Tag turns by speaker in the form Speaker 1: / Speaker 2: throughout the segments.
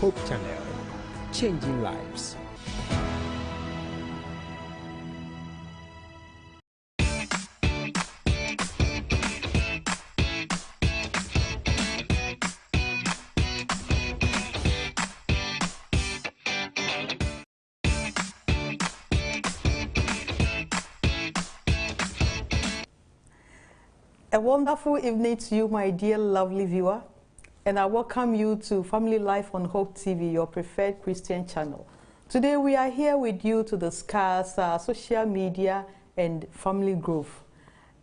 Speaker 1: Hope Channel, changing lives.
Speaker 2: A wonderful evening to you, my dear lovely viewer, and I welcome you to Family Life on Hope TV, your preferred Christian channel. Today we are here with you to discuss social media and family growth.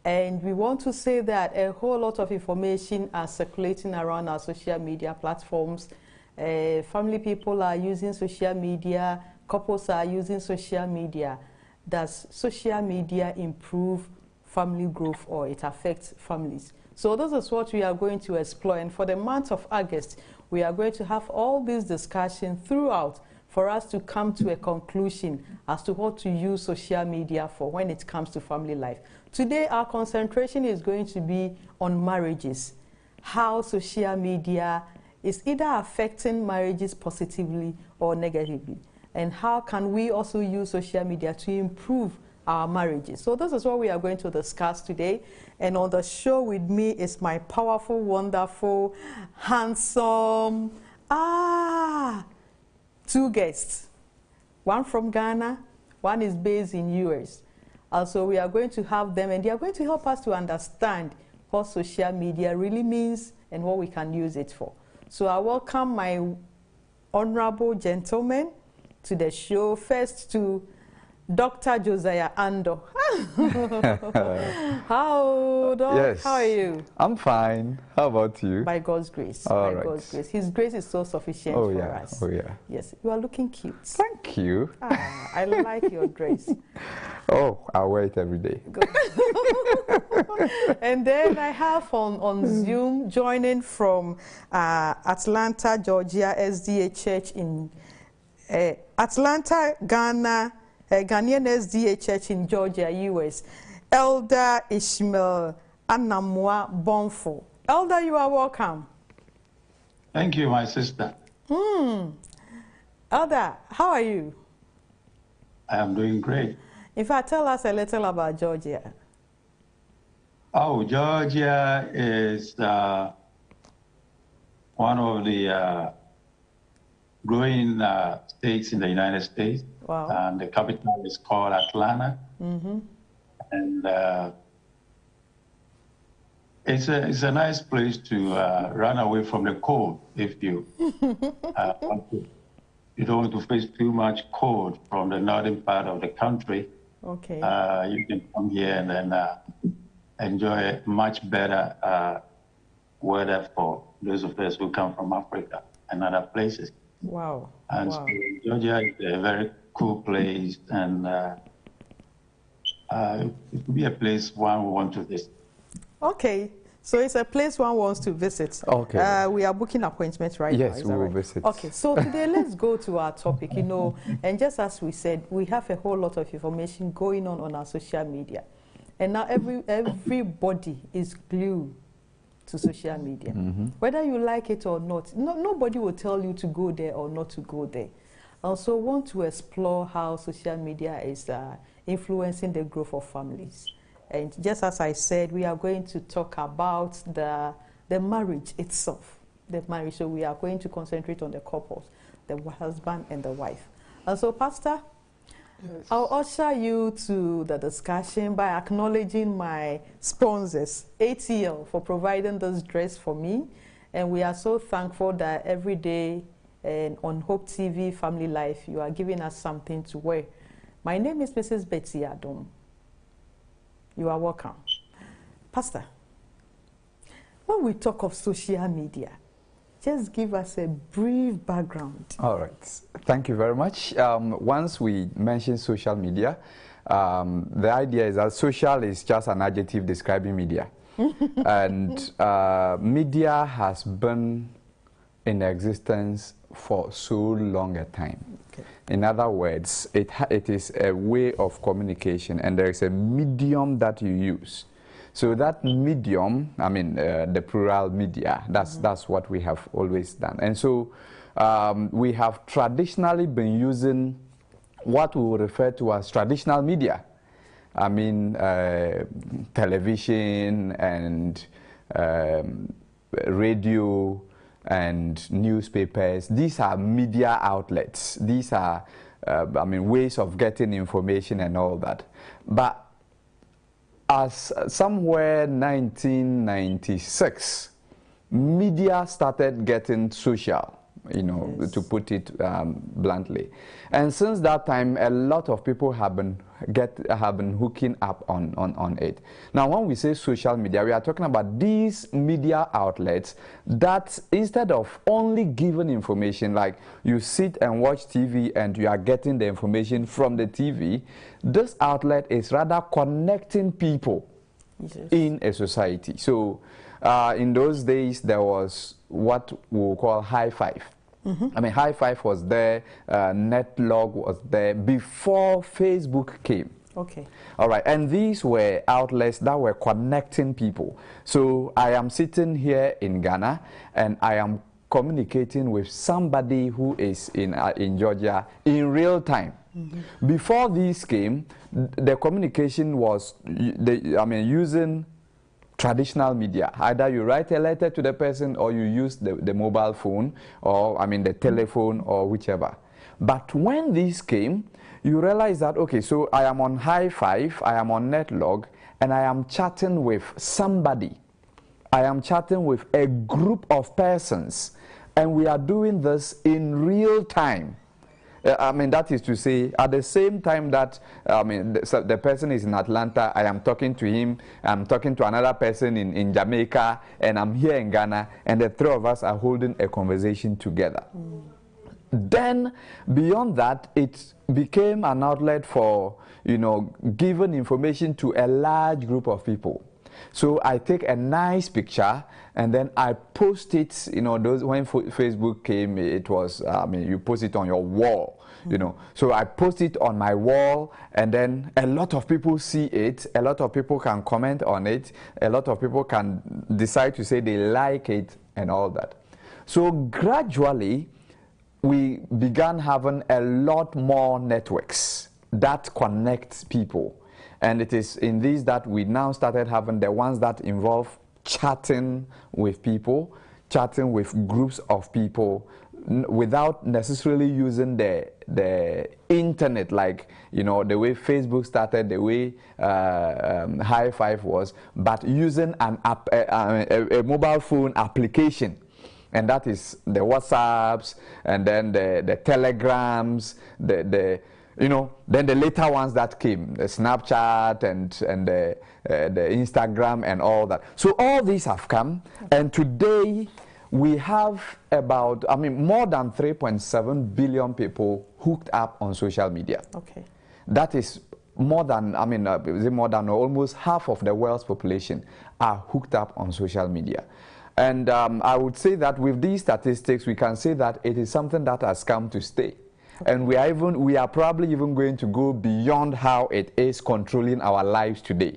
Speaker 2: And we want to say that a whole lot of information are circulating around our social media platforms. Family people are using social media, couples are using social media. Does social media improve family growth, or it affects families? So this is what we are going to explore, and for the month of August we are going to have all these discussions throughout for us to come to a conclusion as to what to use social media for when it comes to family life. Today our concentration is going to be on marriages, how social media is either affecting marriages positively or negatively, and how can we also use social media to improve our marriages. So this is what we are going to discuss today. And on the show with me is my powerful, wonderful, handsome, two guests. One from Ghana, one is based in US. Also, we are going to have them, and they are going to help us to understand what social media really means and what we can use it for. So I welcome my honorable gentlemen to the show. First to Dr. Josiah Ando. How, Doc?
Speaker 3: Yes.
Speaker 2: How are you?
Speaker 3: I'm fine. How about you?
Speaker 2: By God's grace.
Speaker 3: All
Speaker 2: by
Speaker 3: right.
Speaker 2: God's grace. His grace is so sufficient for us.
Speaker 3: Oh, yeah.
Speaker 2: Yes. You are looking cute.
Speaker 3: Thank you.
Speaker 2: I like your dress.
Speaker 3: Oh, I wear it every day.
Speaker 2: And then I have on Zoom joining from Atlanta, Georgia, SDA Church in Atlanta, Ghana, Ghanaian SDA Church in Georgia, US, Elder Ishmael Anamwa Bonfo. Elder, you are welcome.
Speaker 4: Thank you, my sister.
Speaker 2: Elder, how are you?
Speaker 4: I am doing great.
Speaker 2: In fact, tell us a little about Georgia.
Speaker 4: Oh, Georgia is one of the growing states in the United States.
Speaker 2: Wow.
Speaker 4: And the capital is called Atlanta. And it's a nice place to run away from the cold if you you don't want to face too much cold from the northern part of the country.
Speaker 2: Okay.
Speaker 4: You can come here and then enjoy much better weather for those of us who come from Africa and other places.
Speaker 2: Wow.
Speaker 4: And
Speaker 2: wow.
Speaker 4: so Georgia is a very cool place, and it would be a place one would want to visit.
Speaker 2: Okay. So it's a place one wants to visit.
Speaker 3: Okay.
Speaker 2: We are booking appointments right now.
Speaker 3: Yes, we will visit.
Speaker 2: Okay, so today let's go to our topic, and just as we said, we have a whole lot of information going on our social media. And now everybody is glued to social media. Whether you like it or not, nobody will tell you to go there or not to go there. Also want to explore how social media is influencing the growth of families. And just as I said, we are going to talk about the marriage itself, the marriage. So we are going to concentrate on the couples, the husband and the wife. And so, Pastor, yes, I'll usher you to the discussion by acknowledging my sponsors, ATL, for providing this dress for me. And we are so thankful that every day and on Hope TV Family Life, you are giving us something to wear. My name is Mrs. Betsy Adom. You are welcome. Pastor, when we talk of social media, just give us a brief background.
Speaker 3: All right. Thank you very much. Once we mention social media, the idea is that social is just an adjective describing media. And media has been in existence for so long a time. Okay. In other words, it is a way of communication, and there is a medium that you use. So that medium, I mean the plural media, that's what we have always done. And so we have traditionally been using what we would refer to as traditional media. I mean, television and radio and newspapers. These are media outlets. These are, I mean, ways of getting information and all that. But as somewhere 1996, media started getting social, you know, yes, to put it bluntly. And since that time, a lot of people have been hooking up on it. Now, when we say social media, we are talking about these media outlets that instead of only giving information, like you sit and watch TV and you are getting the information from the TV, this outlet is rather connecting people, yes, in a society. So in those days, there was what we call High Five. Mm-hmm. I mean, High Five was there, Netlog was there before Facebook came.
Speaker 2: Okay.
Speaker 3: All right, and these were outlets that were connecting people. So I am sitting here in Ghana, and I am communicating with somebody who is in Georgia in real time. Mm-hmm. Before these came, the communication was, using traditional media. Either you write a letter to the person or you use the mobile phone or, the telephone or whichever. But when these came, you realize that, okay, so I am on High Five, I am on Netlog, and I am chatting with somebody. I am chatting with a group of persons, and we are doing this in real time. That is to say, at the same time that the person is in Atlanta, I am talking to him, I'm talking to another person in Jamaica, and I'm here in Ghana, and the three of us are holding a conversation together. Mm. Then, beyond that, it became an outlet for, giving information to a large group of people. So I take a nice picture and then I post it, those when Facebook came, it was, you post it on your wall, So I post it on my wall and then a lot of people see it, a lot of people can comment on it, a lot of people can decide to say they like it and all that. So gradually, we began having a lot more networks that connect people. And it is in these that we now started having the ones that involve chatting with people, chatting with groups of people, without necessarily using the internet, like, the way Facebook started, the way High Five was, but using an app, a mobile phone application. And that is the WhatsApps, and then the Telegrams, then the later ones that came, the Snapchat and the Instagram and all that. So all these have come, and today we have about, more than 3.7 billion people hooked up on social media.
Speaker 2: Okay. That
Speaker 3: is more than, more than almost half of the world's population are hooked up on social media. And I would say that with these statistics, we can say that it is something that has come to stay. And we are probably even going to go beyond how it is controlling our lives today.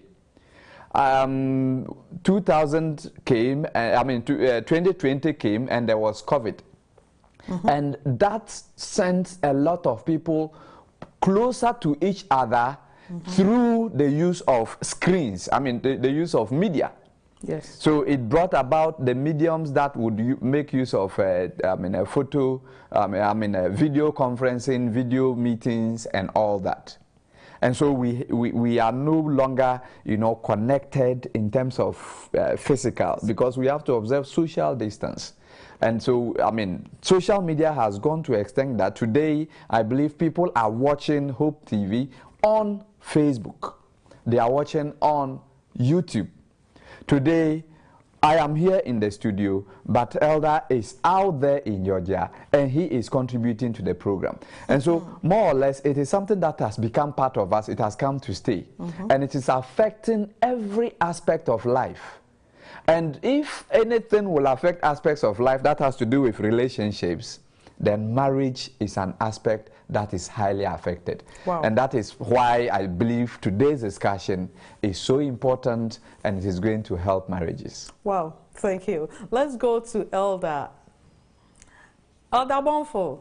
Speaker 3: 2000 came, 2020 came, and there was COVID. Mm-hmm. And that sent a lot of people closer to each other, mm-hmm, through the use of screens, the use of media.
Speaker 2: Yes.
Speaker 3: So it brought about the mediums that would make use of a photo, video conferencing, video meetings, and all that. And so we are no longer, connected in terms of physical, because we have to observe social distance. And so, social media has gone to extent that today, I believe people are watching Hope TV on Facebook. They are watching on YouTube. Today, I am here in the studio, but Elder is out there in Georgia, and he is contributing to the program. And so, more or less, it is something that has become part of us. It has come to stay. Mm-hmm. And it is affecting every aspect of life. And if anything will affect aspects of life that has to do with relationships, then marriage is an aspect that is highly affected.
Speaker 2: Wow.
Speaker 3: And that is why I believe today's discussion is so important, and it is going to help marriages.
Speaker 2: Wow, thank you. Let's go to Elder. Elder Bonfo,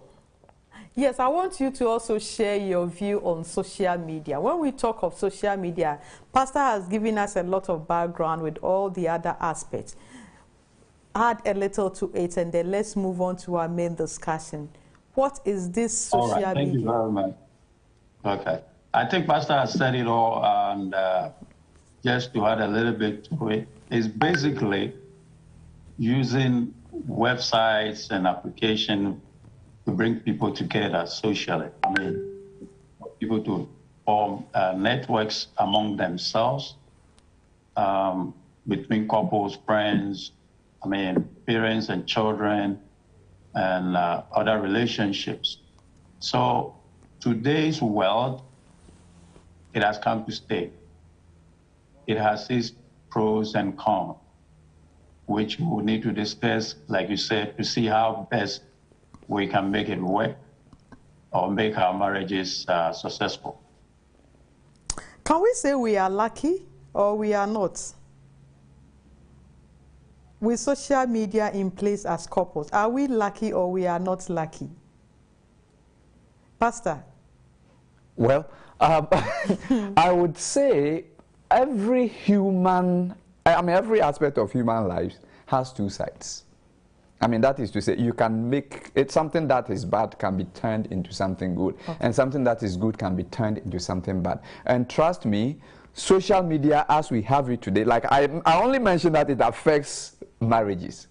Speaker 2: yes, I want you to also share your view on social media. When we talk of social media, Pastor has given us a lot of background with all the other aspects. Add a little to it, and then let's move on to our main discussion. What is this social media?
Speaker 4: Thank you very much. Okay. I think Pastor has said it all, and just to add a little bit to it, is basically using websites and applications to bring people together socially. I mean, people to form networks among themselves, between couples, friends, I mean, parents and children, and other relationships. So today's world, it has come to stay. It has its pros and cons, which we will need to discuss, like you said, to see how best we can make it work or make our marriages successful.
Speaker 2: Can we say we are lucky or we are not? With social media in place as couples, are we lucky or we are not lucky? Pastor?
Speaker 3: Well, I would say every aspect of human life has two sides. I mean, that is to say, you can make it something that is bad can be turned into something good, okay, and something that is good can be turned into something bad. And trust me, social media as we have it today, like I only mentioned that it affects marriages.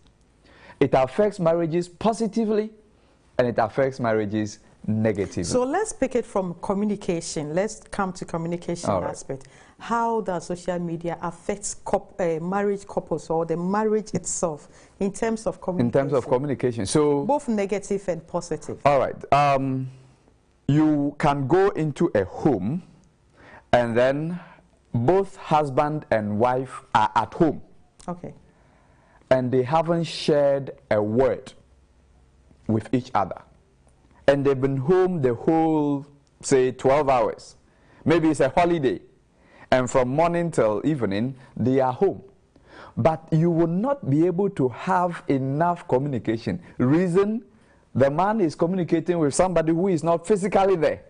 Speaker 3: It affects marriages positively, and it affects marriages negatively.
Speaker 2: So let's pick it from communication. Let's come to communication aspect. How does social media affect marriage couples or the marriage itself in terms of communication?
Speaker 3: In terms of communication, so
Speaker 2: both negative and positive.
Speaker 3: All right. You can go into a home, and then both husband and wife are at home.
Speaker 2: Okay.
Speaker 3: And they haven't shared a word with each other. And they've been home the whole, say, 12 hours. Maybe it's a holiday. And from morning till evening, they are home. But you will not be able to have enough communication. Reason, the man is communicating with somebody who is not physically there.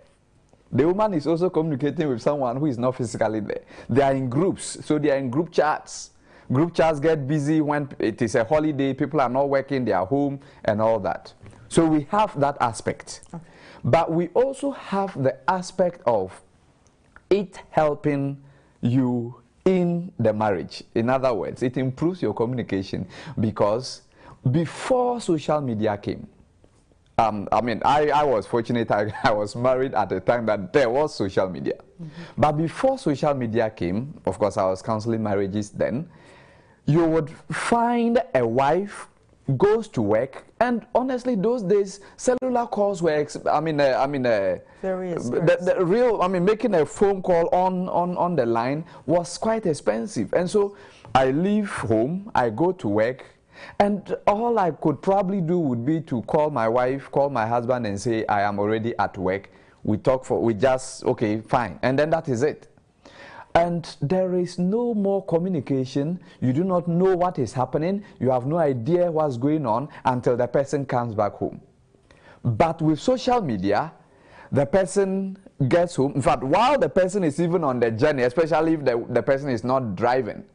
Speaker 3: The woman is also communicating with someone who is not physically there. They are in groups, so they are in group chats. Group chats get busy when it is a holiday, people are not working, they are home, and all that. So we have that aspect. Okay. But we also have the aspect of it helping you in the marriage. In other words, it improves your communication, because before social media came, I mean, I was fortunate, I was married at a time that there was social media. Mm-hmm. But before social media came, of course, I was counseling marriages then, you would find a wife goes to work, and honestly, those days, cellular calls were, making a phone call on the line was quite expensive. And so I leave home, I go to work, and all I could probably do would be to call my wife, call my husband and say, I am already at work. Okay, fine. And then that is it. And there is no more communication. You do not know what is happening. You have no idea what's going on until the person comes back home. But with social media, the person gets home. In fact, while the person is even on the journey, especially if the person is not driving,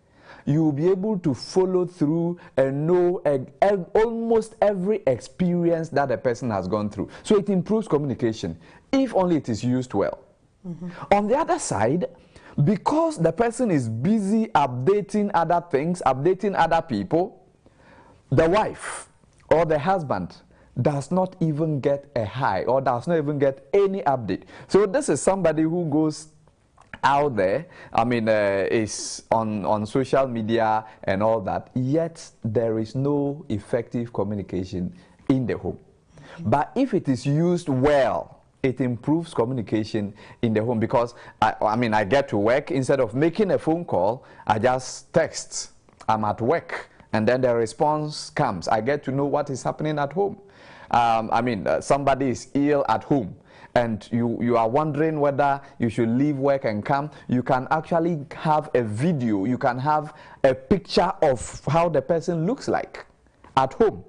Speaker 3: you will be able to follow through and know almost every experience that the person has gone through. So it improves communication, if only it is used well. Mm-hmm. On the other side, because the person is busy updating other things, updating other people, the wife or the husband does not even get a hi or does not even get any update. So this is somebody who goes out there, is on social media and all that, yet there is no effective communication in the home. But if it is used well, it improves communication in the home, because I get to work, instead of making a phone call, I just text, I'm at work, and then the response comes. I get to know what is happening at home. Somebody is ill at home, and you are wondering whether you should leave work and come. You can actually have a video, you can have a picture of how the person looks like at home.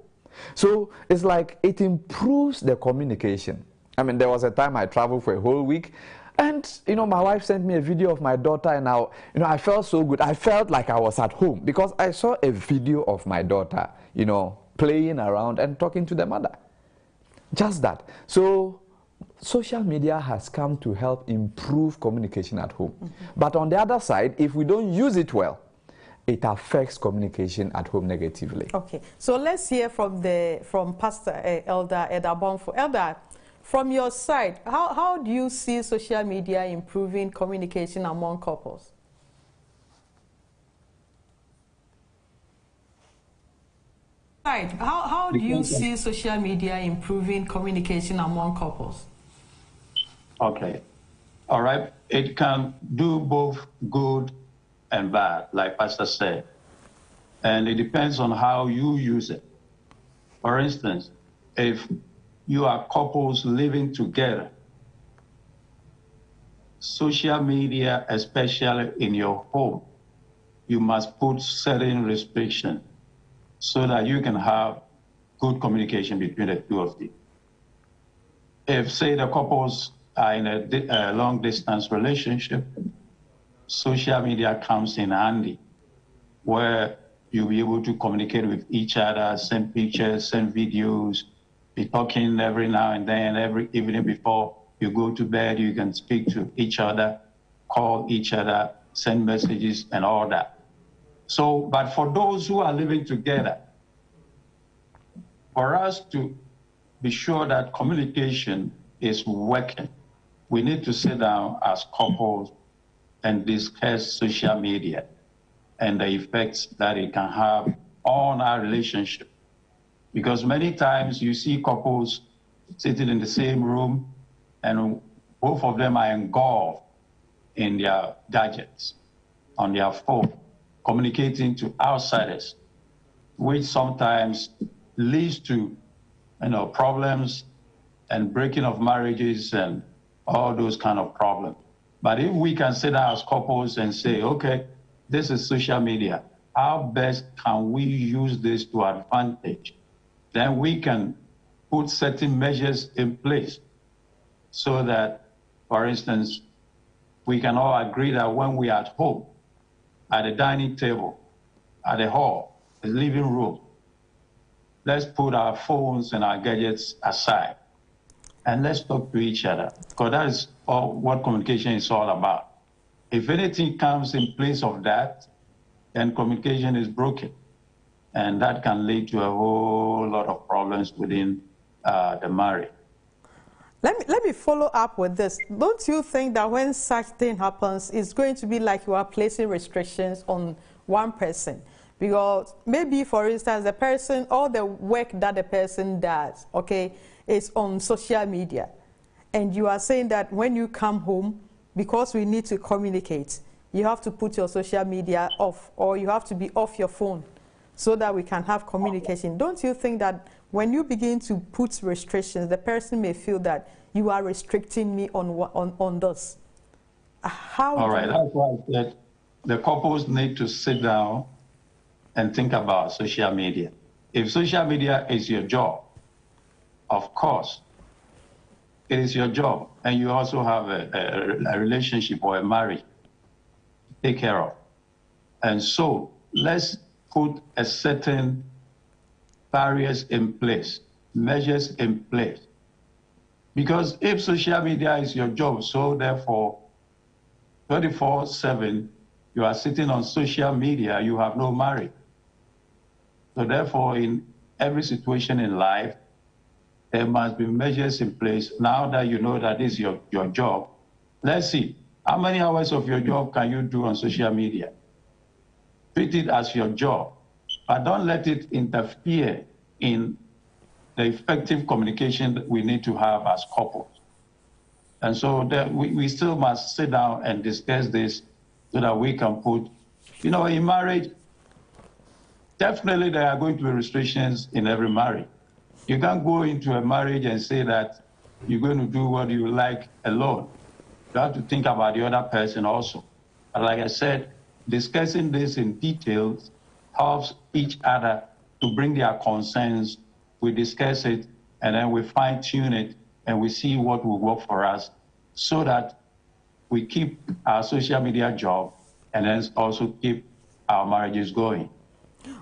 Speaker 3: So it's like it improves the communication. I mean, there was a time I traveled for a whole week, and my wife sent me a video of my daughter, and I felt so good. I felt like I was at home because I saw a video of my daughter, playing around and talking to the mother. Just that. So social media has come to help improve communication at home. But on the other side, if we don't use it well, it affects communication at home negatively.
Speaker 2: Okay, so let's hear from Pastor Elder Bonfo. Elder, from your side, how do you see social media improving communication among couples? How do you see social media improving communication among couples?
Speaker 4: Okay. All right. It can do both good and bad, like Pastor said. And it depends on how you use it. For instance, if you are couples living together, social media, especially in your home, you must put certain restrictions so that you can have good communication between the two of you. If, say, the couples are in a long-distance relationship, social media comes in handy, where you'll be able to communicate with each other, send pictures, send videos, be talking every now and then, every evening before you go to bed, you can speak to each other, call each other, send messages, and all that. So, but for those who are living together, for us to be sure that communication is working, we need to sit down as couples and discuss social media and the effects that it can have on our relationship. Because many times you see couples sitting in the same room and both of them are engulfed in their gadgets, on their phone, communicating to outsiders, which sometimes leads to problems and breaking of marriages and all those kind of problems. But if we can sit down as couples and say, okay, this is social media, how best can we use this to advantage? Then we can put certain measures in place so that, for instance, we can all agree that when we are at home, at the dining table, at the hall, the living room, let's put our phones and our gadgets aside and let's talk to each other, because that is what communication is all about. If anything comes in place of that, then communication is broken, and that can lead to a whole lot of problems within the marriage.
Speaker 2: Let me follow up with this. Don't you think that when such thing happens, it's going to be like you are placing restrictions on one person? Because maybe, for instance, the person, all the work that the person does, okay, is on social media. And you are saying that when you come home, because we need to communicate, you have to put your social media off, or you have to be off your phone so that we can have communication. Don't you think that when you begin to put restrictions, the person may feel that you are restricting me on this?
Speaker 4: All right, that's why I said the couples need to sit down and think about social media. If social media is your job, of course, it is your job, and you also have a relationship or a marriage to take care of. And so let's put a certain barriers in place, measures in place. Because if social media is your job, so therefore 24/7, you are sitting on social media, you have no marriage. So therefore, in every situation in life, there must be measures in place. Now that you know that this is your job, let's see, how many hours of your job can you do on social media? Treat it as your job, but don't let it interfere in the effective communication that we need to have as couples. And so we still must sit down and discuss this so that we can put, in marriage, definitely there are going to be restrictions in every marriage. You can't go into a marriage and say that you're going to do what you like alone. You have to think about the other person also. But like I said, discussing this in detail helps each other to bring their concerns we discuss it, and then we fine tune it, and we see what will work for us so that we keep our social media job and then also keep our marriages going.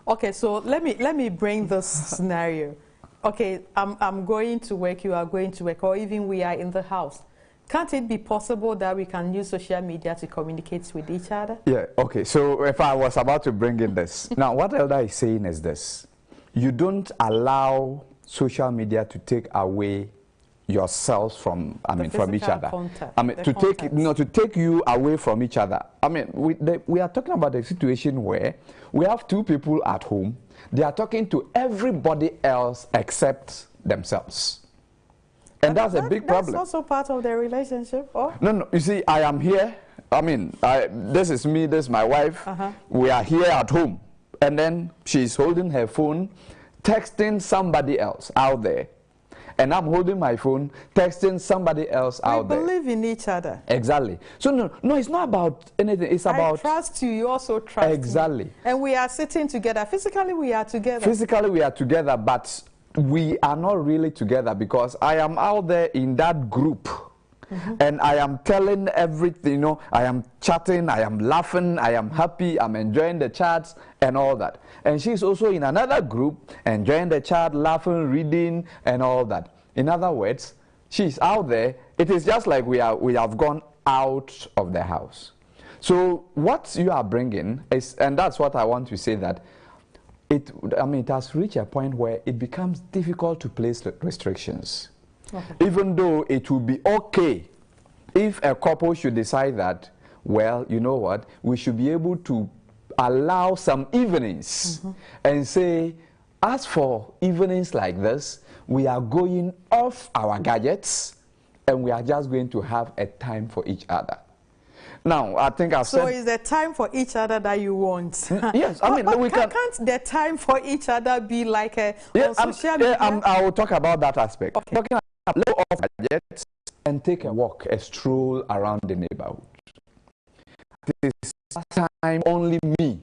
Speaker 2: Okay, so let me bring this scenario. Okay, I'm going to work, you are going to work, or even we are in the house. Can't it be possible that we can use social media to communicate with each other?
Speaker 3: Yeah, okay. So if I was about to bring in this. Now, what Elder is saying is this. You don't allow social media to take away yourselves from, from each other.
Speaker 2: Contact,
Speaker 3: to take you away from each other. We are talking about a situation where we have two people at home. They are talking to everybody else except themselves. And that's a big problem.
Speaker 2: That's also part of their relationship, or?
Speaker 3: No, you see, I am here. This is me, this is my wife. We are here at home. And then she's holding her phone, texting somebody else out there. And I'm holding my phone, texting somebody else out there.
Speaker 2: We believe in each other.
Speaker 3: Exactly. So no, it's not about anything. It's about...
Speaker 2: I trust you, you also trust me.
Speaker 3: Exactly.
Speaker 2: And we are sitting together. Physically, we are together.
Speaker 3: Physically, we are together, but we are not really together because I am out there in that group. And I am telling everything, I am chatting, I am laughing, I am happy, I'm enjoying the chats and all that. And she's also in another group, enjoying the chat, laughing, reading and all that. In other words, she's out there. It is just like we have gone out of the house. So what you are bringing is, and that's what I want to say, that it has reached a point where it becomes difficult to place restrictions. Even though it would be okay if a couple should decide that, well, you know what, we should be able to allow some evenings and say, as for evenings like this, we are going off our gadgets and we are just going to have a time for each other. Now, I think I've said...
Speaker 2: So is the time for each other that you want?
Speaker 3: Yes,
Speaker 2: Can't the time for each other be like a on social media?
Speaker 3: I will talk about that aspect. Okay. Talking about low off gadgets and take a walk, a stroll around the neighborhood. This is time only me.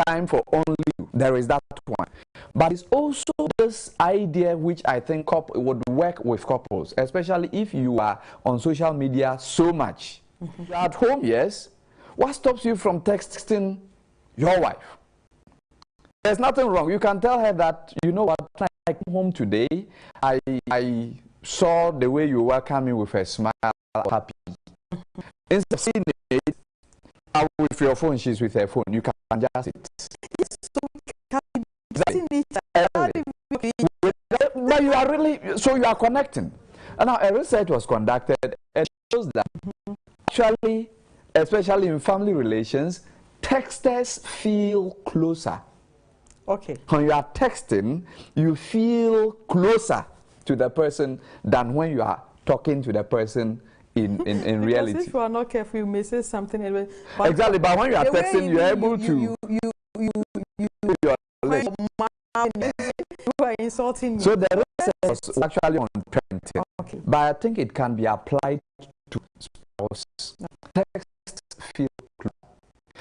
Speaker 3: Time for only you. There is that one. But it's also this idea which I think would work with couples, especially if you are on social media so much. You're at home, yes. What stops you from texting your wife? There's nothing wrong. You can tell her that, you know what, when I came home today, I saw the way you welcome me with a smile, happy. Instead of seeing it, with your phone, she's with her phone. You can just sit. But you are really, so you are connecting. And now a research was conducted and shows that actually, especially in family relations, texters feel closer.
Speaker 2: Okay.
Speaker 3: When you are texting, you feel closer to the person than when you are talking to the person in reality.
Speaker 2: If you are not careful, you may say something.
Speaker 3: Exactly, but when you are texting, you are able to...
Speaker 2: You are insulting me.
Speaker 3: So the research was actually on parenting.
Speaker 2: Okay.
Speaker 3: But I think it can be applied to spouse. Text feel close.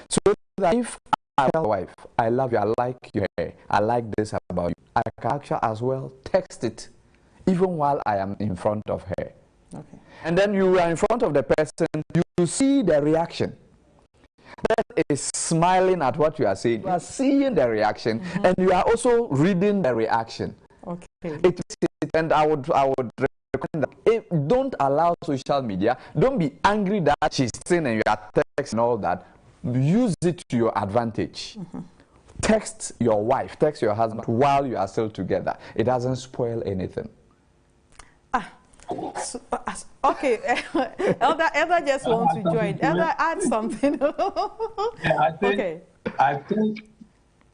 Speaker 3: So that if I tell my wife, I love you, I like your hair, I like this about you, I can actually as well text it even while I am in front of her.
Speaker 2: Okay.
Speaker 3: And then you are in front of the person, you see the reaction. That is smiling at what you are saying. You are seeing the reaction, and you are also reading the reaction.
Speaker 2: Okay.
Speaker 3: And I would recommend that don't allow social media. Don't be angry that she's saying and you are texting and all that. Use it to your advantage. Text your wife, text your husband while you are still together. It doesn't spoil anything.
Speaker 2: Okay, Elder just wants to join. Elder, add something.
Speaker 4: I think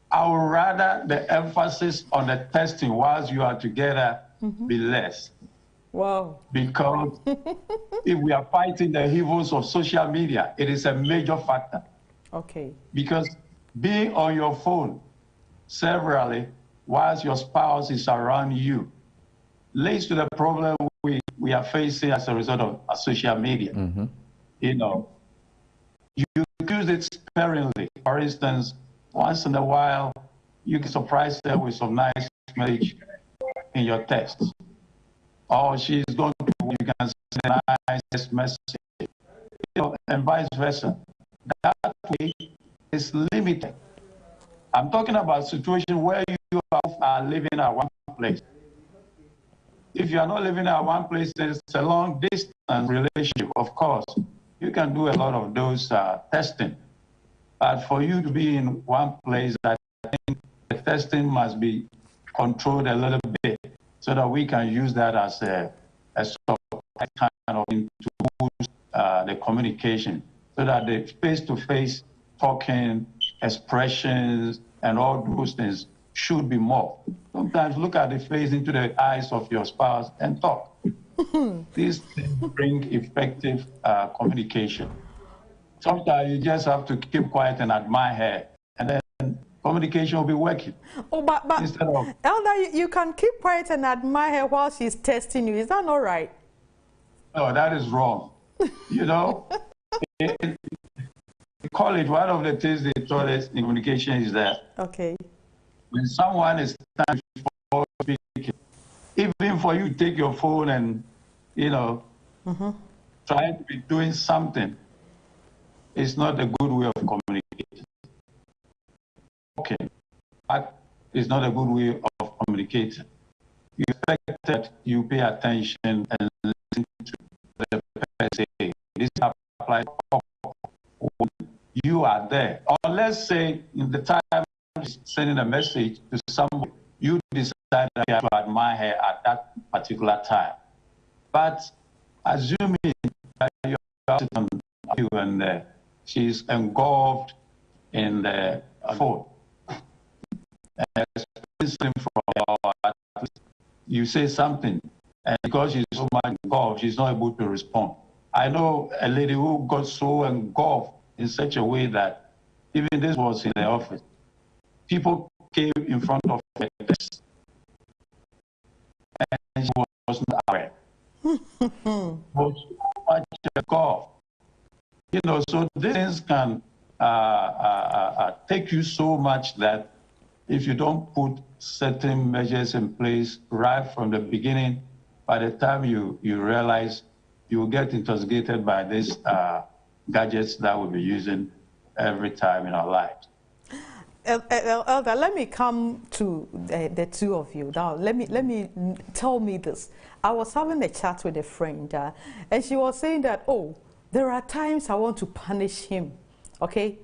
Speaker 4: I would rather the emphasis on the testing whilst you are together be less.
Speaker 2: Wow.
Speaker 4: Because if we are fighting the evils of social media, it is a major factor.
Speaker 2: Okay.
Speaker 4: Because being on your phone severally whilst your spouse is around you leads to the problem we are facing as a result of social media. You know, you use it sparingly. For instance, once in a while, you can surprise them with some nice message. in your text. Or she's going to, you can send a nice message, and vice versa. That way is limited. I'm talking about situations where you are living at one place. If you are not living at one place, it's a long distance relationship, of course. You can do a lot of those testing. But for you to be in one place, I think the testing must be controlled a little bit so that we can use that as a sort of kind of thing to boost the communication, so that the face-to-face talking, expressions, and all those things should be more. Sometimes look at the face into the eyes of your spouse and talk. These things bring effective communication. Sometimes you just have to keep quiet and admire her, and then communication will be working.
Speaker 2: Oh, but
Speaker 4: Instead of,
Speaker 2: Elder, you can keep quiet and admire her while she's testing you. Is that not right?
Speaker 4: no, that is wrong. You know, in college, one of the things they taught us in communication is that
Speaker 2: Okay.
Speaker 4: when someone is standing for speaking, even for you to take your phone and, you know, trying to be doing something, it's not a good way of communicating. Okay, that is not a good way of communicating. You expect that you pay attention and listen to the person say, this applies when you are there. Or let's say in the time sending a message to somebody, you decide to admire her at that particular time. But assuming that you're sitting on you and she's engulfed in the phone, and you say something, and because she's so much engulfed, she's not able to respond. I know a lady who got so engulfed in such a way that even this was in the office. People came in front of her desk, and she wasn't aware. But so much engulfed. You know, so these things can take you so much that if you don't put certain measures in place right from the beginning, by the time you realize, you will get intoxicated by these gadgets that we'll be using every time in our lives.
Speaker 2: Elder, let me come to the two of you now. Tell me this. I was having a chat with a friend, and she was saying that, oh, there are times I want to punish him. Okay,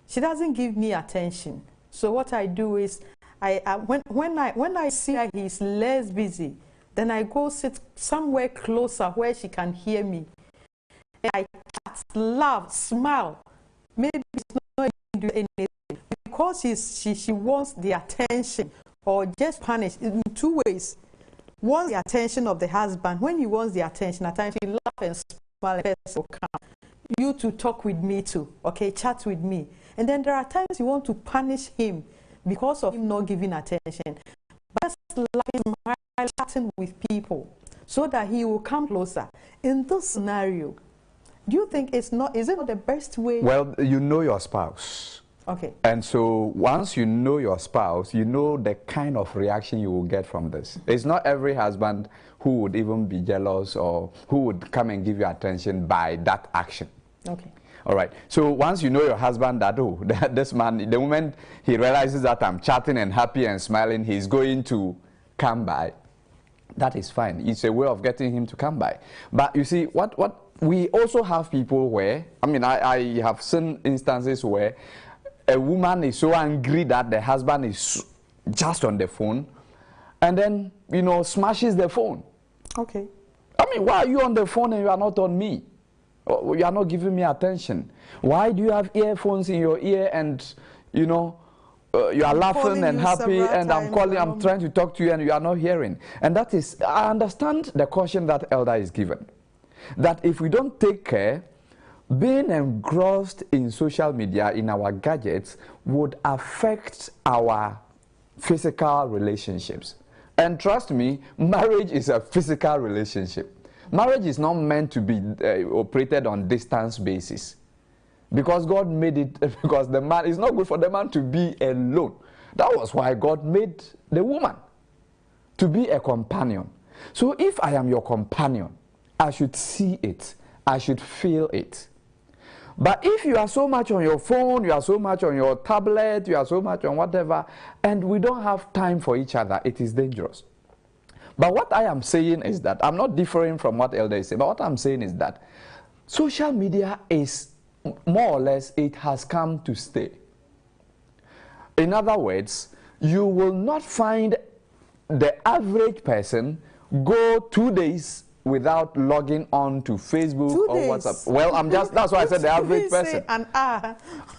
Speaker 2: she doesn't give me attention. So what I do is, when I see that he's less busy, then I go sit somewhere closer where she can hear me. And I chat, laugh, smile. Maybe it's not doing anything because she wants the attention, or just punish in two ways. Wants the attention of the husband. When he wants the attention, at times he laugh and smile and person will come. You to talk with me too, okay, chat with me. And then there are times you want to punish him because of him not giving attention. But just laughing, chatting with people so that he will come closer. In this scenario, do you think is it not the best way?
Speaker 3: Well, you know your spouse.
Speaker 2: Okay.
Speaker 3: And so once you know your spouse, you know the kind of reaction you will get from this. It's not every husband who would even be jealous or who would come and give you attention by that action.
Speaker 2: Okay.
Speaker 3: All right. So once you know your husband that, oh, this man, the moment he realizes that I'm chatting and happy and smiling, he's going to come by, that is fine. It's a way of getting him to come by. But you see, what we also have people where, I mean, I have seen instances where a woman is so angry that the husband is just on the phone and then, you know, smashes the phone.
Speaker 2: Okay.
Speaker 3: I mean, why are you on the phone and you are not on me? You are not giving me attention. Why do you have earphones in your ear and, you know, you are laughing and happy and I'm trying to talk to you and you are not hearing? And that is, I understand the caution that Elder is given. That if we don't take care, being engrossed in social media, in our gadgets, would affect our physical relationships. And trust me, marriage is a physical relationship. Marriage is not meant to be operated on distance basis. Because God made it, because the man, it's not good for the man to be alone. That was why God made the woman. to be a companion. So if I am your companion, I should see it, I should feel it. But if you are so much on your phone, you are so much on your tablet, you are so much on whatever, and we don't have time for each other, it is dangerous. But what I am saying is that, I'm not differing from what Elder is saying, but what I'm saying is that social media is more or less, it has come to stay. In other words, you will not find the average person go 2 days without logging on to Facebook or WhatsApp. Well, that's why I said the average person.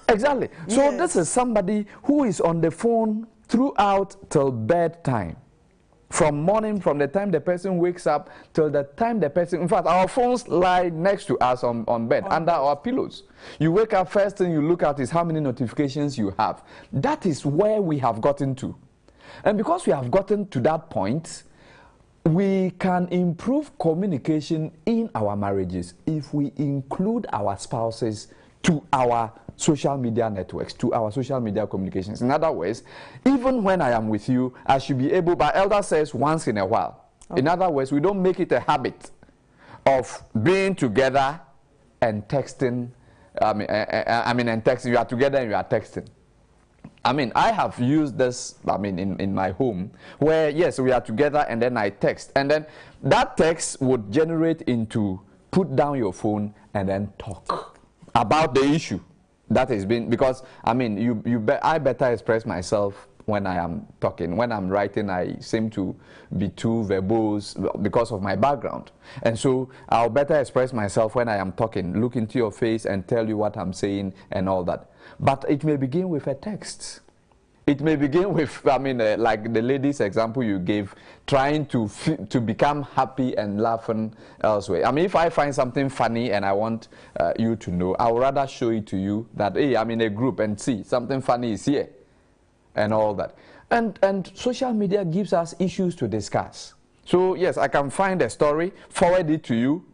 Speaker 3: Exactly. So
Speaker 2: yes.
Speaker 3: This is somebody who is on the phone throughout till bedtime. From morning, from the time the person wakes up till the time the person, in fact, our phones lie next to us on bed, under our pillows. You wake up, first thing you look at is how many notifications you have. That is where we have gotten to. And because we have gotten to that point, we can improve communication in our marriages if we include our spouses to our social media networks, to our social media communications. In other words, even when I am with you, I should be able, but Elder says once in a while. Okay. In other words, we don't make it a habit of being together and texting. And texting. You are together and you are texting. I mean, I have used this, in my home, where, yes, we are together and then I text. And then that text would generate into put down your phone and then talk about the issue that has been, because, I better express myself when I am talking. When I'm writing, I seem to be too verbose because of my background. And so I'll better express myself when I am talking, look into your face and tell you what I'm saying and all that. But it may begin with a text. It may begin with, like the lady's example you gave, trying to become happy and laughing elsewhere. If I find something funny and I want you to know, I would rather show it to you that, hey, I'm in a group and see, something funny is here and all that. And social media gives us issues to discuss. So, yes, I can find a story, forward it to you.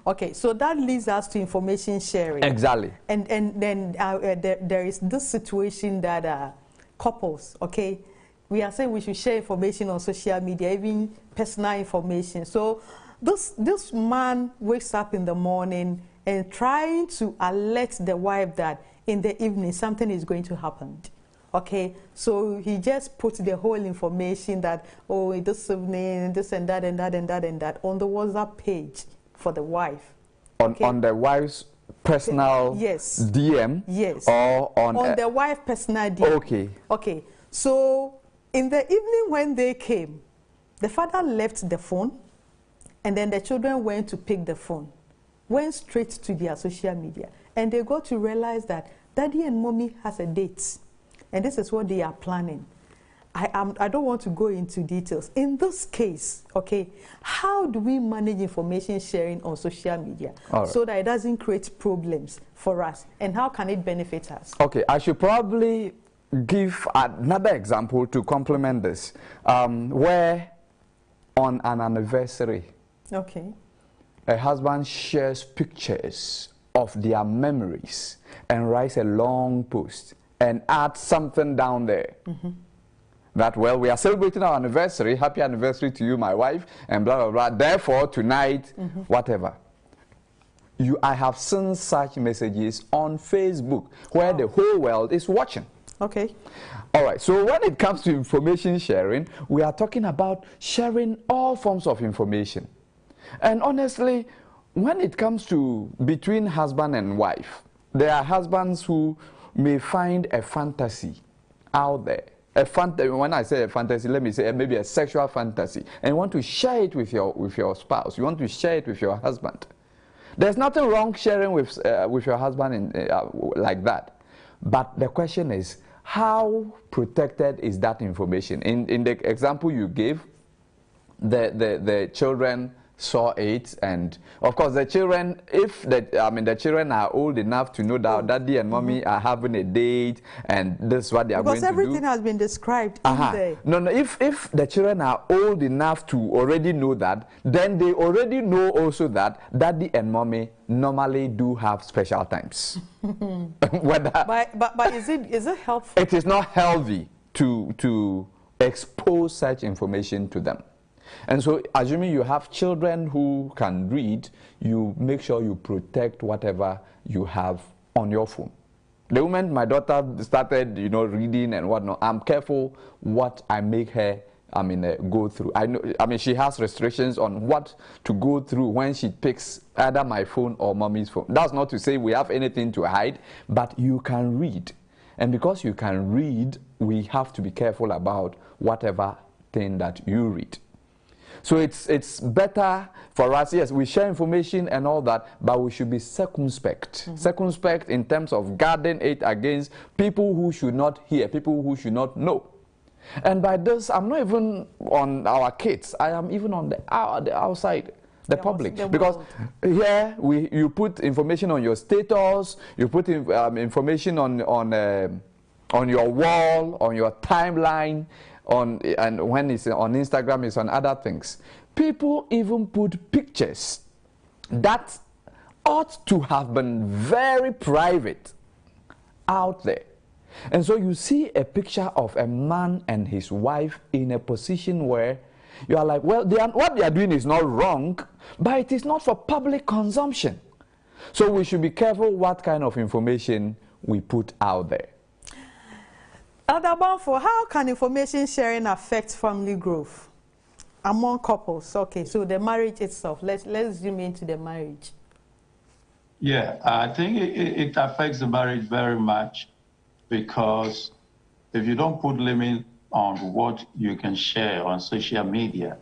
Speaker 2: Okay, so that leads us to information sharing.
Speaker 3: Exactly.
Speaker 2: And then there is this situation that couples, okay, we are saying we should share information on social media, even personal information. So this man wakes up in the morning and trying to alert the wife that in the evening something is going to happen. Okay, so he just puts the whole information that, oh, this evening, this and that and that and that and that on the WhatsApp page for the wife.
Speaker 3: On the wife's personal
Speaker 2: yes.
Speaker 3: DM?
Speaker 2: Yes.
Speaker 3: Or on
Speaker 2: the wife personal DM.
Speaker 3: Okay.
Speaker 2: Okay, so in the evening when they came, the father left the phone and then the children went to pick the phone, went straight to their social media, and they got to realize that daddy and mommy has a date. And this is what they are planning. I don't want to go into details. In this case, okay, how do we manage information sharing on social media so that it doesn't create problems for us? And how can it benefit us? Okay,
Speaker 3: I should probably give another example to complement this, where on an anniversary,
Speaker 2: okay,
Speaker 3: a husband shares pictures of their memories and writes a long post and add something down there. Mm-hmm. That, well, we are celebrating our anniversary, happy anniversary to you, my wife, and blah, blah, blah. Therefore, tonight, whatever. I have seen such messages on Facebook where the whole world is watching.
Speaker 2: Okay.
Speaker 3: All right, so when it comes to information sharing, we are talking about sharing all forms of information. And honestly, when it comes to between husband and wife, there are husbands who may find a fantasy out there. When I say a fantasy, let me say maybe a sexual fantasy, and you want to share it with your spouse. You want to share it with your husband. There's nothing wrong sharing with your husband like that. But the question is, how protected is that information? In the example you gave, the children saw it, and of course the children, if the children are old enough to know that daddy and mommy are having a date and this is what they are going to do.
Speaker 2: Because everything has been described in there.
Speaker 3: No, if the children are old enough to already know that, then they already know also that daddy and mommy normally do have special times. But is it helpful? It is not healthy to expose such information to them. And so, assuming you have children who can read, you make sure you protect whatever you have on your phone. The moment my daughter started, reading and whatnot, I'm careful what I make her, go through. She has restrictions on what to go through when she picks either my phone or mommy's phone. That's not to say we have anything to hide, but you can read. And because you can read, we have to be careful about whatever thing that you read. So it's better for us, yes, we share information and all that, but we should be circumspect. Circumspect in terms of guarding it against people who should not hear, people who should not know. And by this, I'm not even on our kids, I am even on the outside, the public. Because here, you put information on your status, you put information on your wall, on your timeline, and when it's on Instagram, it's on other things. People even put pictures that ought to have been very private out there. And so you see a picture of a man and his wife in a position where you are like, well, what they are doing is not wrong, but it is not for public consumption. So we should be careful what kind of information we put out there.
Speaker 2: Elder Banfo, how can information sharing affect family growth among couples? Okay, so the marriage itself, let's zoom into the marriage.
Speaker 4: Yeah, I think it affects the marriage very much, because if you don't put limit on what you can share on social media,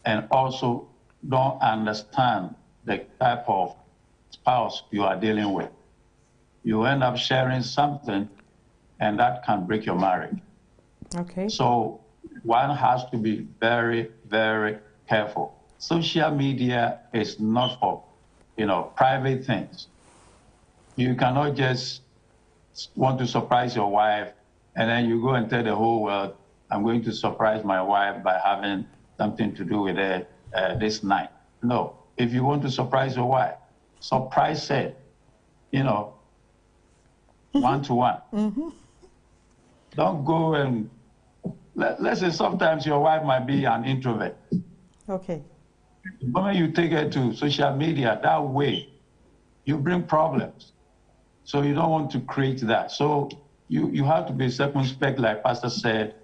Speaker 4: and also don't understand the type of spouse you are dealing with, you end up sharing something and that can break your marriage.
Speaker 2: Okay.
Speaker 4: So one has to be very, very careful. Social media is not for, private things. You cannot just want to surprise your wife and then you go and tell the whole world, I'm going to surprise my wife by having something to do with her this night. No. If you want to surprise your wife, surprise her, one-to-one. Don't go and, let's say sometimes your wife might be an introvert.
Speaker 2: Okay.
Speaker 4: The moment you take her to social media, that way, you bring problems. So you don't want to create that. So you have to be circumspect, like Pastor said,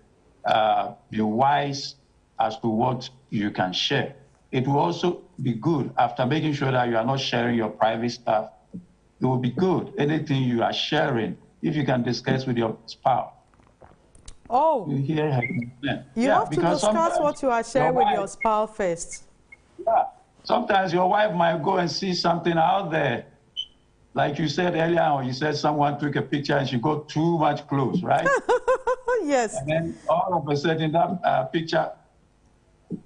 Speaker 4: be wise as to what you can share. It will also be good after making sure that you are not sharing your private stuff. It will be good, anything you are sharing, if you can discuss with your spouse.
Speaker 2: Oh,
Speaker 4: you have to
Speaker 2: discuss what you are sharing with your spouse first.
Speaker 4: Yeah, sometimes your wife might go and see something out there. Like you said earlier on, you said someone took a picture and she got too much clothes, right?
Speaker 2: Yes.
Speaker 4: And then all of a sudden that picture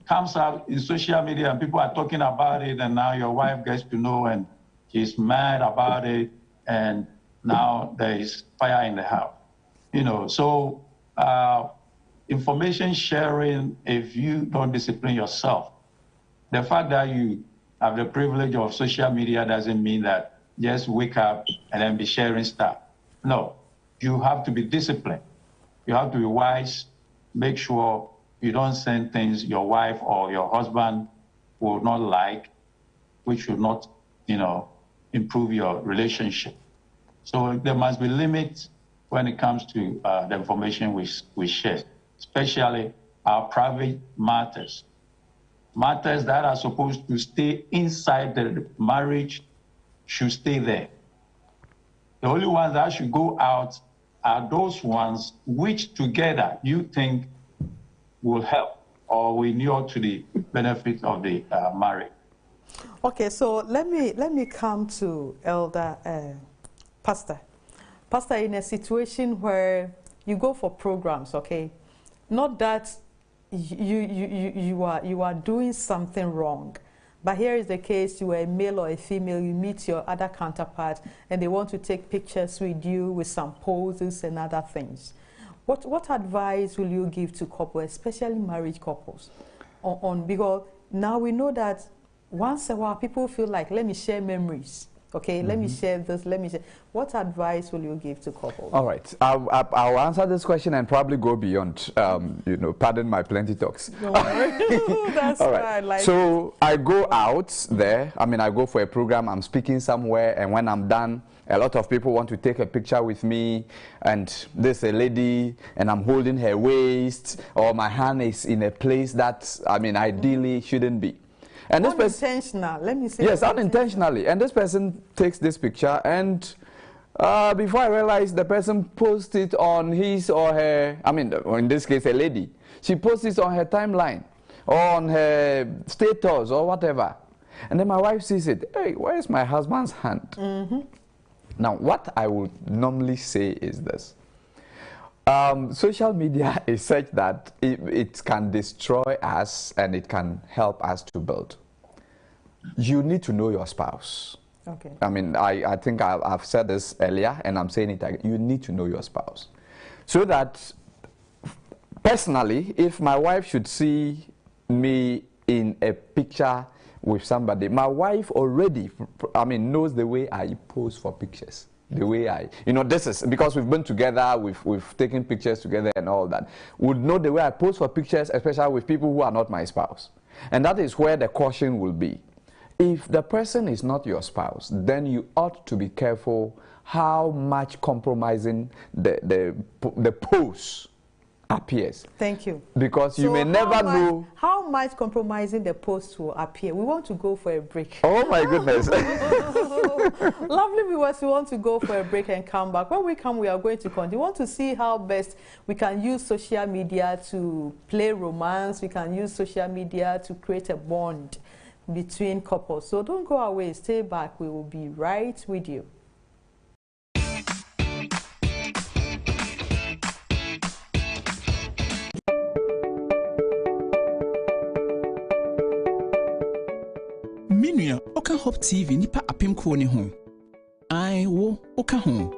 Speaker 4: comes out in social media and people are talking about it, and now your wife gets to know and she's mad about it, and now there is fire in the house. So information sharing, if you don't discipline yourself, the fact that you have the privilege of social media doesn't mean that just wake up and then be sharing stuff. No, you have to be disciplined. You have to be wise. Make sure you don't send things your wife or your husband will not like, which will not, improve your relationship. So there must be limits when it comes to the information we share, especially our private matters. Matters that are supposed to stay inside the marriage should stay there. The only ones that should go out are those ones which together you think will help or will inure to the benefit of the marriage.
Speaker 2: Okay, so let me come to Elder Pastor. Pastor, in a situation where you go for programs, okay, not that you are doing something wrong, but here is the case: you are a male or a female, you meet your other counterpart, and they want to take pictures with you with some poses and other things. What advice will you give to couples, especially married couples, because now we know that once a while people feel like, let me share memories. Okay, let me share this. Let me share. What advice will you give to couples?
Speaker 3: All right, I'll answer this question and probably go beyond. You know, pardon my plenty talks.
Speaker 2: Don't worry. That's
Speaker 3: all
Speaker 2: what
Speaker 3: right.
Speaker 2: I like.
Speaker 3: So I go out there. I mean, I go for a program. I'm speaking somewhere, and when I'm done, a lot of people want to take a picture with me, and there's a lady, and I'm holding her waist, or my hand is in a place that, I mean, ideally shouldn't be. And this person,
Speaker 2: unintentional. Let me say.
Speaker 3: yes, unintentionally. And this person takes this picture, and before I realize, the person posts it on his or her, I mean, in this case, a lady. She posts it on her timeline, or on her status, or whatever. And then my wife sees it. Hey, where's my husband's hand? Now, what I would normally say is this. Social media is such that it can destroy us and it can help us to build. You need to know your spouse.
Speaker 2: Okay.
Speaker 3: I mean, I think I've said this earlier, and I'm saying it again. You need to know your spouse. So that, personally, if my wife should see me in a picture with somebody, my wife already, I mean, knows the way I pose for pictures. The way I, you know, this is because we've been together, we've taken pictures together and all that. Would know the way I pose for pictures, especially with people who are not my spouse. And that is where the caution will be. If the person is not your spouse, then you ought to be careful how much compromising the pose appears.
Speaker 2: Thank you.
Speaker 3: Because you may never know
Speaker 2: how much compromising the post will appear. We want to go for a break.
Speaker 3: Oh my goodness.
Speaker 2: Lovely viewers, we want to go for a break and come back. When we come, we are going to continue. We want to see how best we can use social media to play romance. We can use social media to create a bond between couples. So don't go away. Stay back. We will be right with you.
Speaker 5: Minua, Oka Hope TV nipa apem ko ne ho. Ai wo Oka ho.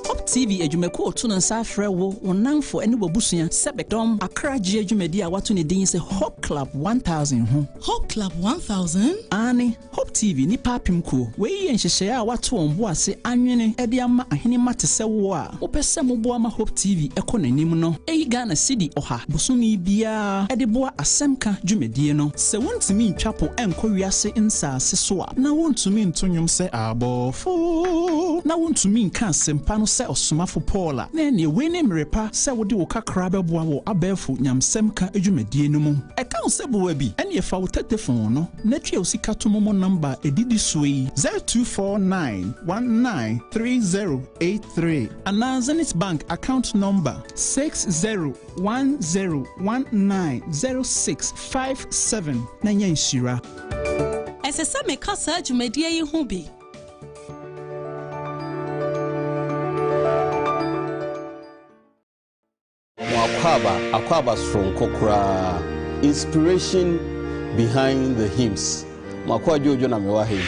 Speaker 5: Hope TV adwumako otu no nsa afrɛ wo wonamfo ene wabusua sebedom Accra G adwumadi a wato ne din se Hope Club 1000 ho.
Speaker 6: Hope Club 1000?
Speaker 5: Ani Hope TV nipa apem ko. We ye nhyehyɛ a wato on bo ase anwene e de ama ahene mate sɛ wo a. Wopɛsɛ mo bo ama Hope TV ekɔ nanim no. Eyi Ghana cedi oha bosomi bia e de boa asemka dwumadie no. Se wontumi ntwapo enko wiase nsaase so a na wontumi ntonyom sɛ abofo. Na wontumi nka asempa no sɛ osomafo Paula. Na ne we ne mrepa sɛ wode wo kakra bɛboa wo abɛfo nyamsemka dwumadie no mu. E ka sɛ boa bi ene e fa wo telephone no na twa wo sika to momo number edidi soi 0249193083 and Zenith Bank account number 6010190657 na nya nhyira.
Speaker 6: Esesa me kasa dwumadie yi ho bi.
Speaker 7: Akwaba Stronko kura inspiration behind the hymns. Makwa Jojo na mewa hymn.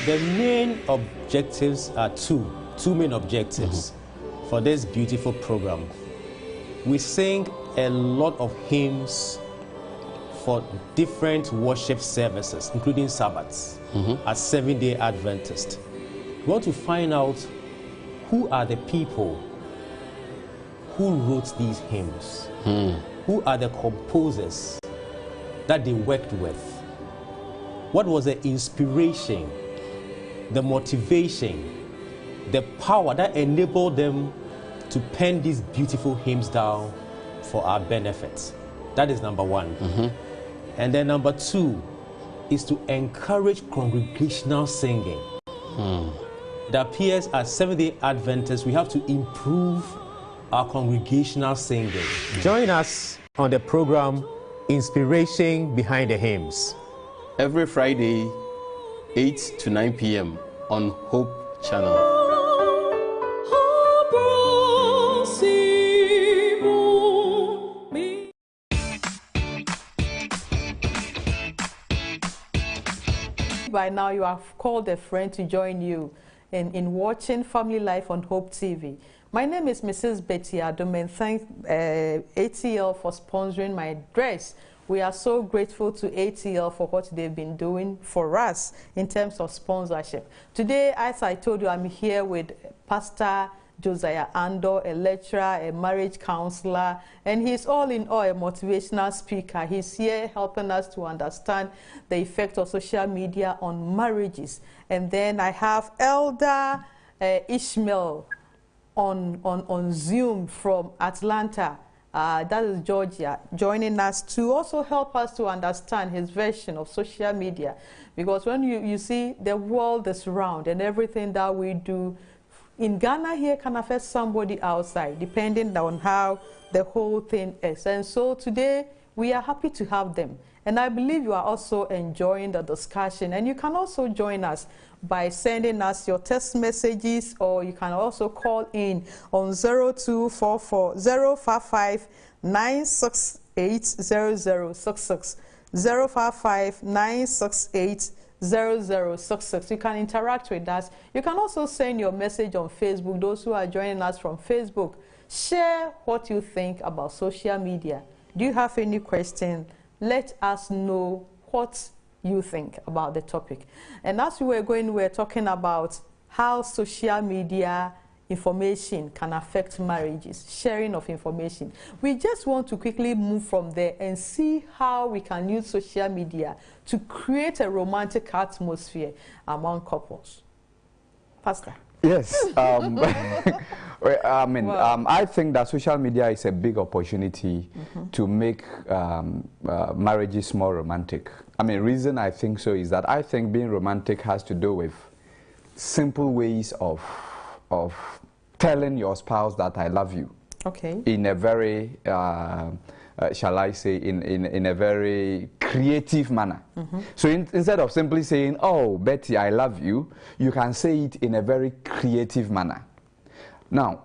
Speaker 8: The main objectives are two main objectives for this beautiful program. We sing a lot of hymns for different worship services, including Sabbaths, as Seventh-day Adventists. We want to find out who are the people who wrote these hymns, who are the composers that they worked with, what was the inspiration, the motivation, the power that enabled them to pen these beautiful hymns down for our benefit. That is number one. And then number two is to encourage congregational singing. It appears as Seventh-day Adventists, we have to improve our congregational singing. Join us on the program Inspiration Behind the Hymns.
Speaker 7: Every Friday, 8 to 9 p.m. on Hope Channel.
Speaker 2: By now you have called a friend to join you in watching Family Life on Hope TV. My name is Mrs. Betty Adom, and thank ATL for sponsoring my dress. We are so grateful to ATL for what they've been doing for us in terms of sponsorship. Today, as I told you, I'm here with Pastor Josiah Ando, a lecturer, a marriage counselor, and he's all in all a motivational speaker. He's here helping us to understand the effect of social media on marriages. And then I have Elder Ishmael on Zoom from Atlanta. That is Georgia, joining us to also help us to understand his version of social media. Because when you see the world is round and everything that we do in Ghana here can affect somebody outside, depending on how the whole thing is. And so today, we are happy to have them. And I believe you are also enjoying the discussion. And you can also join us by sending us your text messages, or you can also call in on 0244 055 968 0066. 055 968 0066. You can interact with us. You can also send your message on Facebook. Those who are joining us from Facebook, share what you think about social media. Do you have any question? Let us know what you think about the topic. And as we were talking about how social media information can affect marriages, sharing of information. We just want to quickly move from there and see how we can use social media to create a romantic atmosphere among couples. Pastor.
Speaker 3: Yes. I mean, I think that social media is a big opportunity to make marriages more romantic. I mean, reason I think so is that I think being romantic has to do with simple ways of telling your spouse that I love you.
Speaker 2: Okay.
Speaker 3: In a very, shall I say, in a very creative manner. So instead of simply saying, oh, Betty, I love you, you can say it in a very creative manner. Now,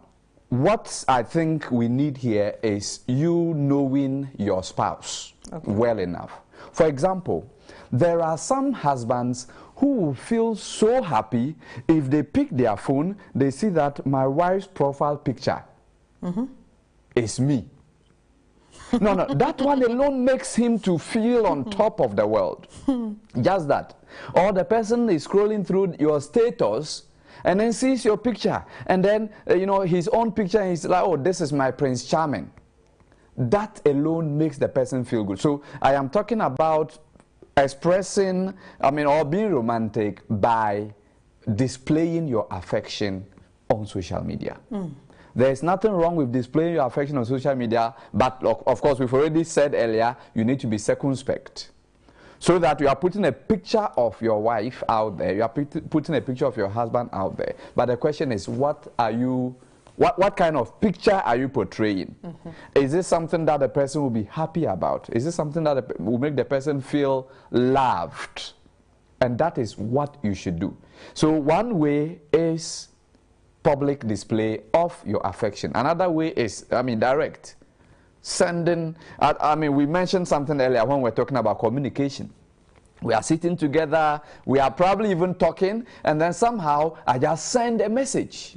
Speaker 3: what I think we need here is you knowing your spouse well enough. For example, there are some husbands who will feel so happy if they pick their phone, they see that my wife's profile picture is me. No, that one alone makes him to feel on top of the world. Just that. Or the person is scrolling through your status and then sees your picture, and then, you know, his own picture, and he's like, oh, this is my Prince Charming. That alone makes the person feel good. So I am talking about expressing, or being romantic by displaying your affection on social media. There's nothing wrong with displaying your affection on social media, but of course, we've already said earlier, you need to be circumspect. So that you are putting a picture of your wife out there, you are putting a picture of your husband out there. But the question is, what kind of picture are you portraying? Is this something that the person will be happy about? Is this something that will make the person feel loved? And that is what you should do. So one way is public display of your affection. Another way is, direct. Sending, we mentioned something earlier when we're talking about communication. We are sitting together, we are probably even talking, and then somehow I just send a message.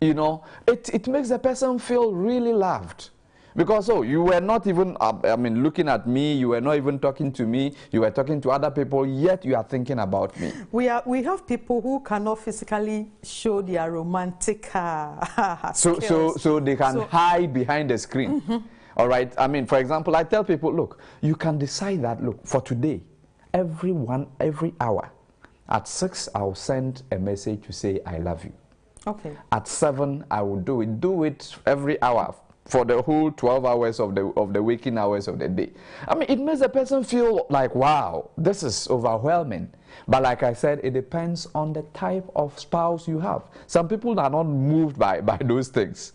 Speaker 3: You know, it makes the person feel really loved. Because, you were not even, looking at me, you were not even talking to me, you were talking to other people, yet you are thinking about me. We
Speaker 2: have people who cannot physically show their romantic skills.
Speaker 3: So they can hide behind the screen. All right, for example, I tell people, look, you can decide that, look, for today, every hour, at 6, I'll send a message to say, I love you.
Speaker 2: Okay.
Speaker 3: At 7, I will do it. Do it every hour for the whole 12 hours of the waking hours of the day. It makes the person feel like, wow, this is overwhelming. But like I said, it depends on the type of spouse you have. Some people are not moved by those things.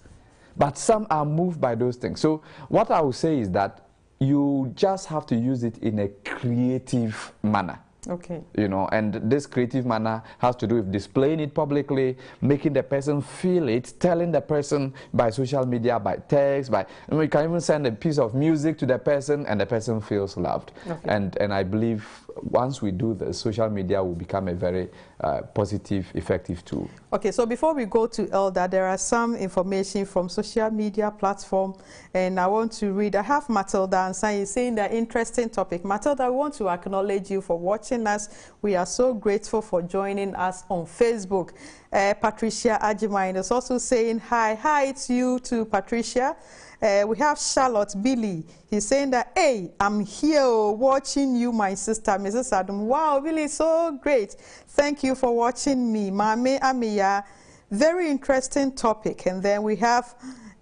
Speaker 3: But some are moved by those things. So what I would say is that you just have to use it in a creative manner.
Speaker 2: Okay.
Speaker 3: You know, and this creative manner has to do with displaying it publicly, making the person feel it, telling the person by social media, by text, by, I mean, you can even send a piece of music to the person and the person feels loved.
Speaker 2: Okay.
Speaker 3: And I believe once we do this, social media will become a very positive, effective tool.
Speaker 2: Okay, so before we go to Elder, there are some information from social media platform, and I want to read. I have Matilda and saying that interesting topic. Matilda, we want to acknowledge you for watching us. We are so grateful for joining us on Facebook. Patricia Ajimine is also saying hi. Hi, it's you too, Patricia. We have Charlotte Billy. He's saying that, hey, I'm here watching you, my sister, Mrs. Adam. Wow, Billy, so great. Thank you for watching me. Mame Amiya, very interesting topic. And then we have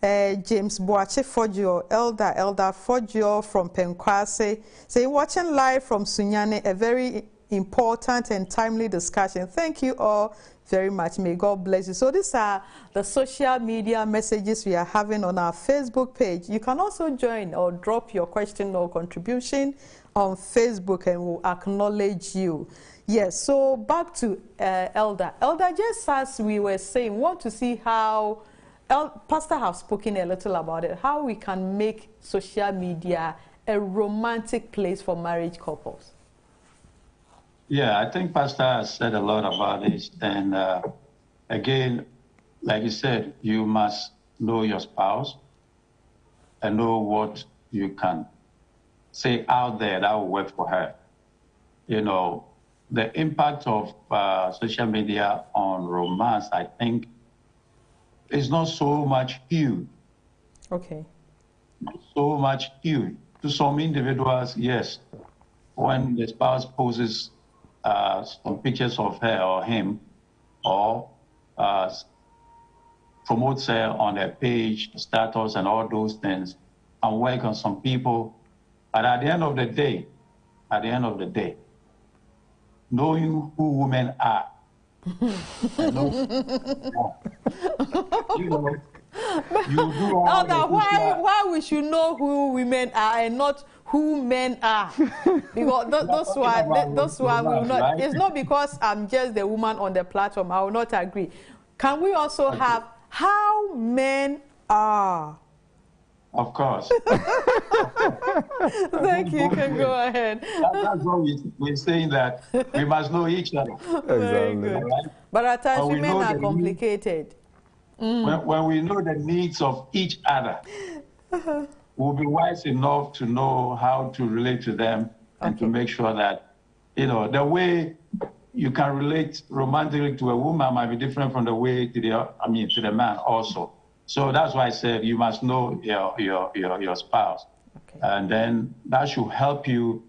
Speaker 2: James Boache Fodio, Elder Fodio from Penkwase. Say, watching live from Sunyane, a very important and timely discussion. Thank you all very much. May God bless you. So these are the social media messages we are having on our Facebook page. You can also join or drop your question or contribution on Facebook and we'll acknowledge you. Yes, so back to Elder. Elder, just as we were saying, want to see how, Pastor have spoken a little about it, how we can make social media a romantic place for marriage couples.
Speaker 4: Yeah, I think Pastor has said a lot about this. And again, like you said, you must know your spouse and know what you can say out there that will work for her. You know, the impact of social media on romance, I think, is not so much huge.
Speaker 2: Okay.
Speaker 4: Not so much huge. To some individuals, yes, when the spouse poses some pictures of her or him, or promotes her on their page, status, and all those things, and work on some people. But at the end of the day, knowing who women are, you do
Speaker 2: why we should know who women are and not who men are, because those one will not. Right? It's not because I'm just the woman on the platform. I will not agree. Can we also have how men are?
Speaker 4: Of course.
Speaker 2: Thank you. You can go ahead.
Speaker 4: That's what we're saying, that we must know each other.
Speaker 2: Very good. Right? But at times women are complicated.
Speaker 4: When we know the needs of each other, we'll be wise enough to know how to relate to them and to make sure that, you know, the way you can relate romantically to a woman might be different from the way to the man also. So that's why I said you must know your spouse. Okay. And then that should help you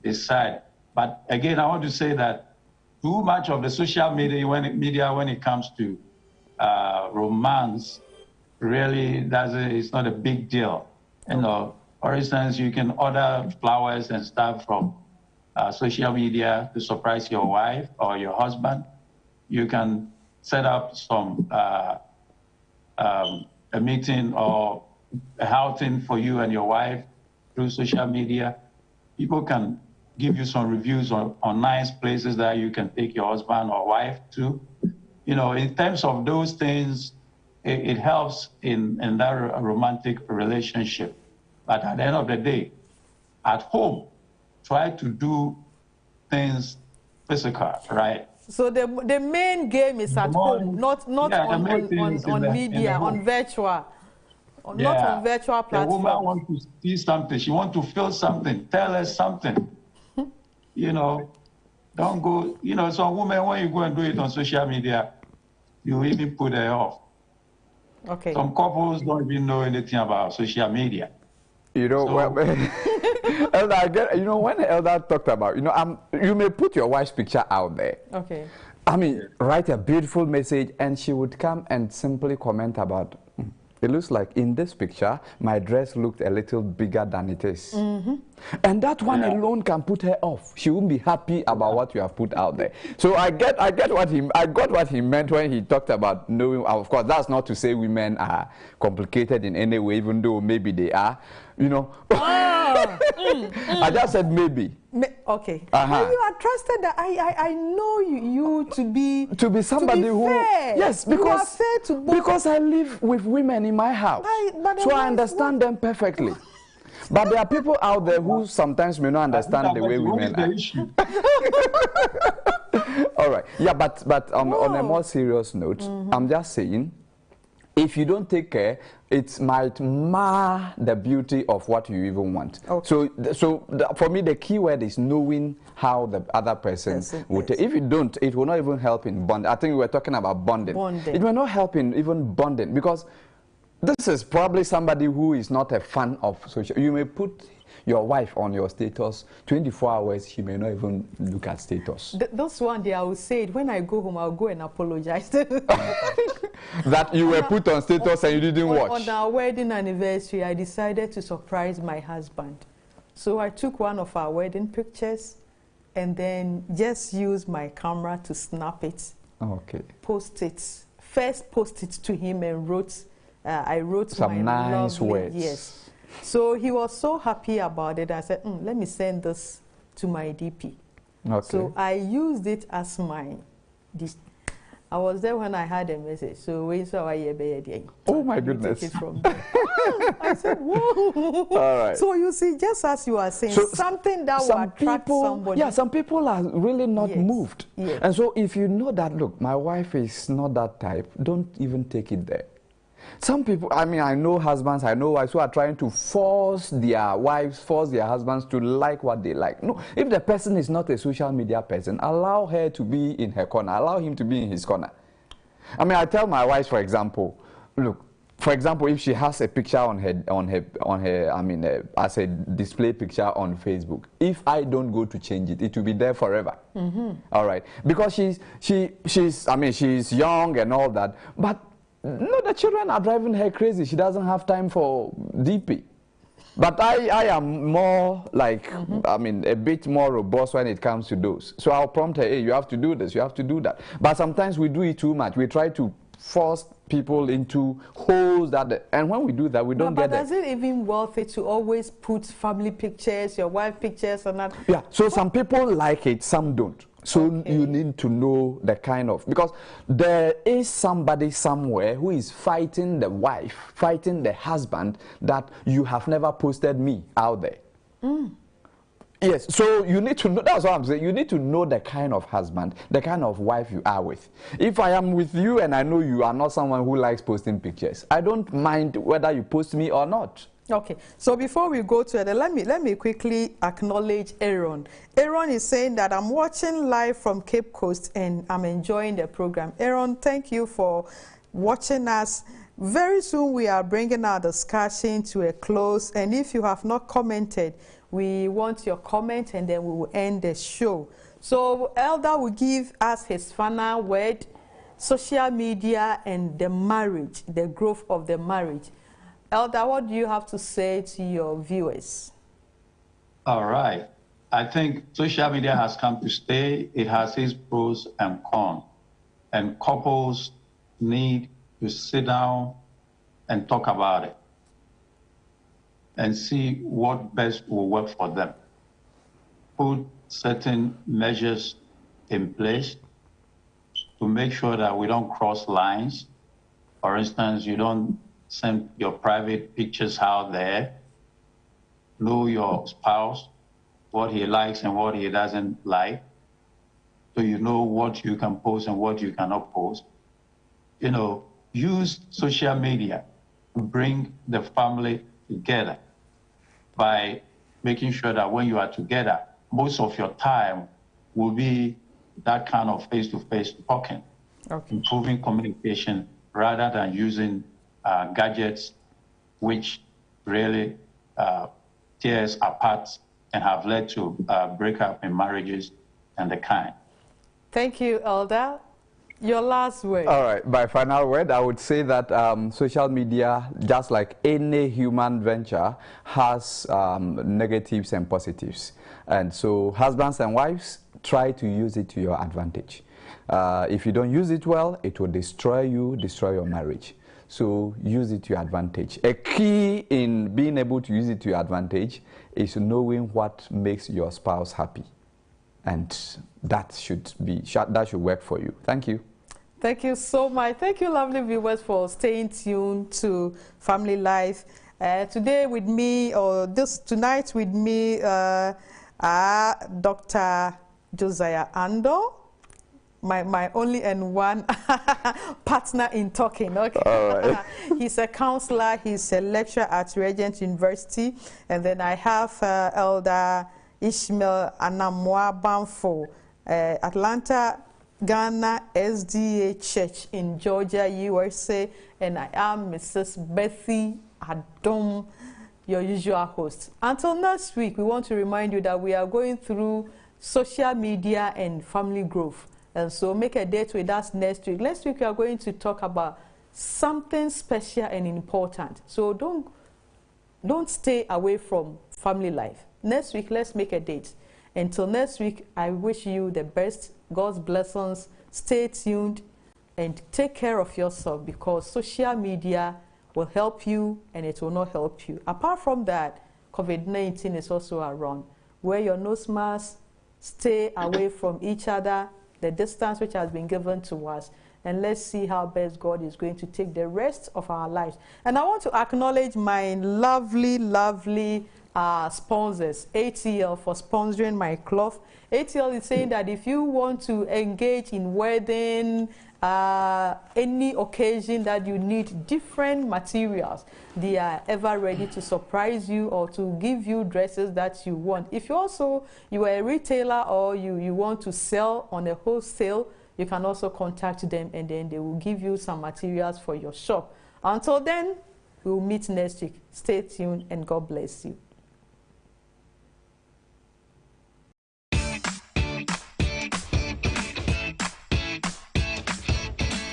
Speaker 4: decide. But again, I want to say that too much of the social media when it comes to romance really it's not a big deal. You know, for instance, you can order flowers and stuff from social media to surprise your wife or your husband. You can set up some a meeting or a outing for you and your wife through social media. People can give you some reviews on nice places that you can take your husband or wife to. You know, in terms of those things, it helps in that romantic relationship. But at the end of the day, at home, try to do things physical, right?
Speaker 2: So the main game is at home, not on media, on virtual, not on virtual platforms.
Speaker 4: The woman wants to see something. She wants to feel something. Tell her something. You know, don't go. You know, some women, when you go and do it on social media, you even put her off.
Speaker 2: Okay.
Speaker 4: Some couples don't even know anything about social media.
Speaker 3: You know, Elder, I get, you know, when Elder talked about, you know, you may put your wife's picture out there.
Speaker 2: Okay.
Speaker 3: I mean, write a beautiful message, and she would come and simply comment about, it looks like in this picture, my dress looked a little bigger than it is. Mm-hmm. And that one alone can put her off. She won't be happy about what you have put out there. So I got what he meant when he talked about knowing. Of course, that's not to say women are complicated in any way, even though maybe they are. You know.
Speaker 2: Oh,
Speaker 3: I just said maybe.
Speaker 2: Okay. But you are trusted that I know you to be
Speaker 3: somebody who
Speaker 2: fair.
Speaker 3: Yes, because
Speaker 2: you are fair to both.
Speaker 3: Because I live with women in my house, so I understand them perfectly. But there are people out there who sometimes may not understand the way women are. All right. Yeah, but on a more serious note, I'm just saying, if you don't take care, it might mar the beauty of what you even want. Okay. So for me, the key word is knowing how the other person would take. If you don't, it will not even help in bonding. I think we were talking about bonding. It will not help in even bonding, because this is probably somebody who is not a fan of social. You may put your wife on your status 24 hours, she may not even look at status.
Speaker 2: Those one day I will say it. When I go home, I'll go and apologize.
Speaker 3: That you were put on status and you didn't watch.
Speaker 2: On our wedding anniversary, I decided to surprise my husband. So I took one of our wedding pictures and then just used my camera to snap it.
Speaker 3: Okay.
Speaker 2: Post it. First post it to him and wrote, I wrote
Speaker 3: some nice words.
Speaker 2: Yes. So he was so happy about it. I said, let me send this to my DP. Okay. So I used it as my... I was there when I had a message. So we saw
Speaker 3: oh my goodness.
Speaker 2: Take it from there. I said, whoa.
Speaker 3: All right.
Speaker 2: So you see, just as you are saying, something that will attract somebody.
Speaker 3: Yeah, some people are really not moved. Yes. And so if you know that, look, my wife is not that type, don't even take it there. Some people, I mean, I know husbands, I know wives who are trying to force their wives, force their husbands to like what they like. No, if the person is not a social media person, allow her to be in her corner, allow him to be in his corner. I mean, I tell my wife, for example, look, for example, if she has a picture on her, I mean, as a display picture on Facebook, if I don't go to change it, it will be there forever. All right, because she's young and all that, but no, the children are driving her crazy. She doesn't have time for DP. But I am more like, I mean, a bit more robust when it comes to those. So I'll prompt her, hey, you have to do this, you have to do that. But sometimes we do it too much. We try to force people into holes and when we do that, we don't get it.
Speaker 2: But is it even worth it to always put family pictures, your wife pictures and that?
Speaker 3: Yeah, so some people like it, some don't. So you need to know the kind of, because there is somebody somewhere who is fighting the wife, fighting the husband, that you have never posted me out there. Yes, so you need to know, that's what I'm saying, you need to know the kind of husband, the kind of wife you are with. If I am with you and I know you are not someone who likes posting pictures, I don't mind whether you post me or not.
Speaker 2: Okay, so before we go to it, let me quickly acknowledge Aaron. Aaron is saying that I'm watching live from Cape Coast and I'm enjoying the program. Aaron, thank you for watching us. Very soon we are bringing our discussion to a close, and if you have not commented, we want your comment and then we will end the show. So Elder will give us his final word, social media and the marriage, the growth of the marriage. Elder, what do you have to say to your viewers?
Speaker 4: All right. I think social media has come to stay. It has its pros and cons. And couples need to sit down and talk about it and see what best will work for them. Put certain measures in place to make sure that we don't cross lines. For instance, you don't send your private pictures out there. Know your spouse, what he likes and what he doesn't like, so you know what you can post and what you cannot post. You know, use social media to bring the family together by making sure that when you are together, most of your time will be that kind of face-to-face talking, improving communication rather than using gadgets which really tear us apart and have led to breakup in marriages and the kind.
Speaker 2: Thank you, Elder. Your last word.
Speaker 3: All right, my final word, I would say that social media, just like any human venture, has negatives and positives. And so husbands and wives, try to use it to your advantage. If you don't use it well, it will destroy you, destroy your marriage. So use it to your advantage. A key in being able to use it to your advantage is knowing what makes your spouse happy. And that should work for you. Thank you.
Speaker 2: Thank you so much. Thank you, lovely viewers, for staying tuned to Family Life. Today with me, or tonight with me, Dr. Josiah Ando, my only and one partner in talking. Okay. All right. He's a counselor. He's a lecturer at Regent University. And then I have Elder Ishmael Anamwa Banfo, Atlanta, Ghana SDA Church in Georgia, USA, and I am Mrs. Bethy Adom, your usual host. Until next week, we want to remind you that we are going through social media and family growth. And so make a date with us next week. Next week, we are going to talk about something special and important. So don't stay away from family life. Next week, let's make a date. Until next week, I wish you the best. God's blessings. Stay tuned and take care of yourself, because social media will help you and it will not help you. Apart from that, COVID-19 is also around. Wear your nose mask, stay away from each other, the distance which has been given to us, and let's see how best God is going to take the rest of our lives. And I want to acknowledge my lovely, lovely sponsors, ATL, for sponsoring my cloth. ATL is saying that if you want to engage in wedding, any occasion that you need different materials, they are ever ready to surprise you or to give you dresses that you want. If you are a retailer or you want to sell on a wholesale, you can also contact them and then they will give you some materials for your shop. Until then, we'll meet next week. Stay tuned and God bless you.